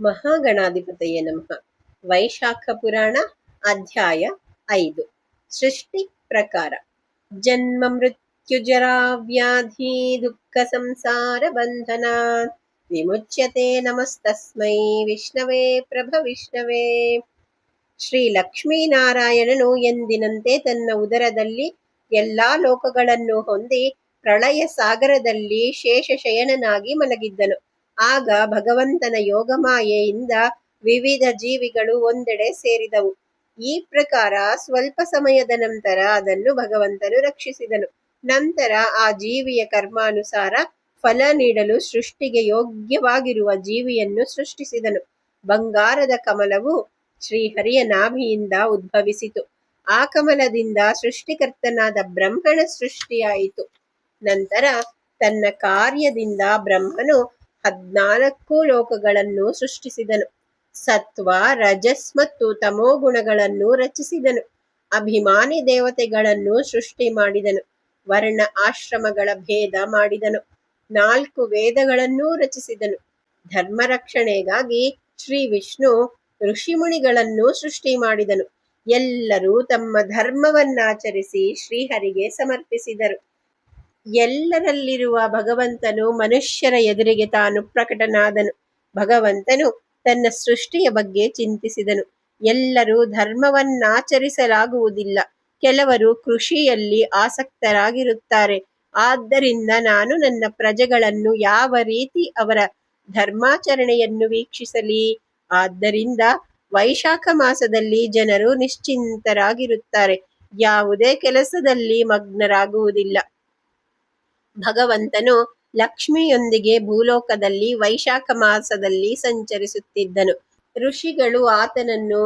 ಮಹಾಗಣಾಧಿಪತಯೇ ನಮಃ. ವೈಶಾಖ ಪುರಾಣ ಅಧ್ಯಾಯ 5. ಸೃಷ್ಟಿ ಪ್ರಕಾರ. ಜನ್ಮ ಮೃತ್ಯು ಜರಾ ವ್ಯಾಧಿ ದುಃಖ ಸಂಸಾರ ಬಂಧನಾತ್ ವಿಮುಚ್ಯತೆ ನಮಸ್ತಸ್ಮೈ ವಿಷ್ಣವೇ ಪ್ರಭವಿಷ್ಣವೇ. ಶ್ರೀ ಲಕ್ಷ್ಮೀನಾರಾಯಣನು ಎಂದಿನಂತೆ ತನ್ನ ಉದರದಲ್ಲಿ ಎಲ್ಲಾ ಲೋಕಗಳನ್ನು ಹೊಂದಿ ಪ್ರಳಯ ಸಾಗರದಲ್ಲಿ ಶೇಷಶಯನನಾಗಿ ಮಲಗಿದ್ದನು. ಆಗ ಭಗವಂತನ ಯೋಗಮಾಯೆಯಿಂದ ವಿವಿಧ ಜೀವಿಗಳು ಒಂದೆಡೆ ಸೇರಿದವು. ಈ ಪ್ರಕಾರ ಸ್ವಲ್ಪ ಸಮಯದ ನಂತರ ಅದನ್ನು ಭಗವಂತನು ರಕ್ಷಿಸಿದನು. ನಂತರ ಆ ಜೀವಿಯ ಕರ್ಮಾನುಸಾರ ಫಲ ನೀಡಲು ಸೃಷ್ಟಿಗೆ ಯೋಗ್ಯವಾಗಿರುವ ಜೀವಿಯನ್ನು ಸೃಷ್ಟಿಸಿದನು. ಬಂಗಾರದ ಕಮಲವು ಶ್ರೀಹರಿಯ ನಾಭಿಯಿಂದ ಉದ್ಭವಿಸಿತು. ಆ ಕಮಲದಿಂದ ಸೃಷ್ಟಿಕರ್ತನಾದ ಬ್ರಹ್ಮನ ಸೃಷ್ಟಿಯಾಯಿತು. ನಂತರ ತನ್ನ ಕಾರ್ಯದಿಂದ ಬ್ರಹ್ಮನು 14 ಲೋಕಗಳನ್ನು ಸೃಷ್ಟಿಸಿದನು. ಸತ್ವ, ರಜಸ್ ಮತ್ತು ತಮೋ ಗುಣಗಳನ್ನು ರಚಿಸಿದನು. ಅಭಿಮಾನಿ ದೇವತೆಗಳನ್ನು ಸೃಷ್ಟಿ ಮಾಡಿದನು. ವರ್ಣ ಆಶ್ರಮಗಳ ಭೇದ ಮಾಡಿದನು. 4 ವೇದಗಳನ್ನೂ ರಚಿಸಿದನು. ಧರ್ಮ ರಕ್ಷಣೆಗಾಗಿ ಶ್ರೀ ವಿಷ್ಣು ಋಷಿಮುನಿಗಳನ್ನು ಸೃಷ್ಟಿ ಮಾಡಿದನು. ಎಲ್ಲರೂ ತಮ್ಮ ಧರ್ಮವನ್ನಾಚರಿಸಿ ಶ್ರೀಹರಿಗೆ ಸಮರ್ಪಿಸಿದರು. ಎಲ್ಲರಲ್ಲಿರುವ ಭಗವಂತನು ಮನುಷ್ಯರ ಎದುರಿಗೆ ತಾನು ಪ್ರಕಟನಾದನು. ಭಗವಂತನು ತನ್ನ ಸೃಷ್ಟಿಯ ಬಗ್ಗೆ ಚಿಂತಿಸಿದನು. ಎಲ್ಲರೂ ಧರ್ಮವನ್ನಾಚರಿಸಲಾಗುವುದಿಲ್ಲ. ಕೆಲವರು ಕೃಷಿಯಲ್ಲಿ ಆಸಕ್ತರಾಗಿರುತ್ತಾರೆ. ಆದ್ದರಿಂದ ನಾನು ನನ್ನ ಪ್ರಜೆಗಳನ್ನು ಯಾವ ರೀತಿ ಅವರ ಧರ್ಮಾಚರಣೆಯನ್ನು ವೀಕ್ಷಿಸಲಿ? ಆದ್ದರಿಂದ ವೈಶಾಖ ಮಾಸದಲ್ಲಿ ಜನರು ನಿಶ್ಚಿಂತರಾಗಿರುತ್ತಾರೆ. ಯಾವುದೇ ಕೆಲಸದಲ್ಲಿ ಮಗ್ನರಾಗುವುದಿಲ್ಲ. ಭಗವಂತನು ಲಕ್ಷ್ಮಿಯೊಂದಿಗೆ ಭೂಲೋಕದಲ್ಲಿ ವೈಶಾಖ ಮಾಸದಲ್ಲಿ ಸಂಚರಿಸುತ್ತಿದ್ದನು. ಋಷಿಗಳು ಆತನನ್ನು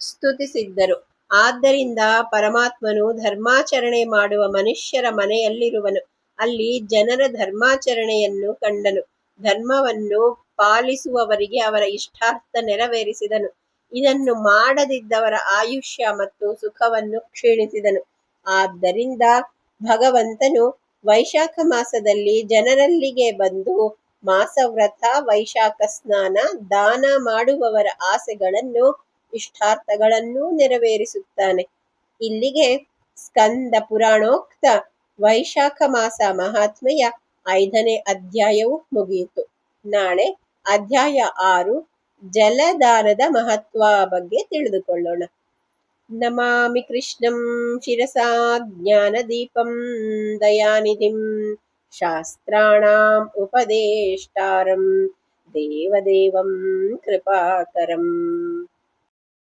ಸ್ತುತಿಸಿದ್ದರು. ಆದ್ದರಿಂದ ಪರಮಾತ್ಮನು ಧರ್ಮಾಚರಣೆ ಮಾಡುವ ಮನುಷ್ಯರ ಮನೆಯಲ್ಲಿರುವನು. ಅಲ್ಲಿ ಜನರ ಧರ್ಮಾಚರಣೆಯನ್ನು ಕಂಡನು. ಧರ್ಮವನ್ನು ಪಾಲಿಸುವವರಿಗೆ ಅವರ ಇಷ್ಟಾರ್ಥ ನೆರವೇರಿಸಿದನು. ಇದನ್ನು ಮಾಡದಿದ್ದವರ ಆಯುಷ್ಯ ಮತ್ತು ಸುಖವನ್ನು ಕ್ಷೀಣಿಸಿದನು. ಆದ್ದರಿಂದ ಭಗವಂತನು ವೈಶಾಖ ಮಾಸದಲ್ಲಿ ಜನರಲ್ಲಿಗೆ ಬಂದು ಮಾಸವ್ರತ, ವೈಶಾಖ ಸ್ನಾನ, ದಾನ ಮಾಡುವವರ ಆಸೆಗಳನ್ನು, ಇಷ್ಟಾರ್ಥಗಳನ್ನು ನೆರವೇರಿಸುತ್ತಾನೆ. ಇಲ್ಲಿಗೆ ಸ್ಕಂದ ಪುರಾಣೋಕ್ತ ವೈಶಾಖ ಮಾಸ ಮಹಾತ್ಮೆಯ 5ನೇ ಅಧ್ಯಾಯವು ಮುಗಿಯಿತು. ನಾಳೆ ಅಧ್ಯಾಯ 6 ಜಲದಾನದ ಮಹತ್ವ ಬಗ್ಗೆ ತಿಳಿದುಕೊಳ್ಳೋಣ. ನಮಾಮಿ ಕೃಷ್ಣಂ ಶಿರಸಾ ಜ್ಞಾನದೀಪಂ ದಯಾನಿಧಿಂ ಶಾಸ್ತ್ರಾಣಾಂ ಉಪದೇಷ್ಟಾರಂ ದೇವದೇವಂ ಕೃಪಾಕರಂ.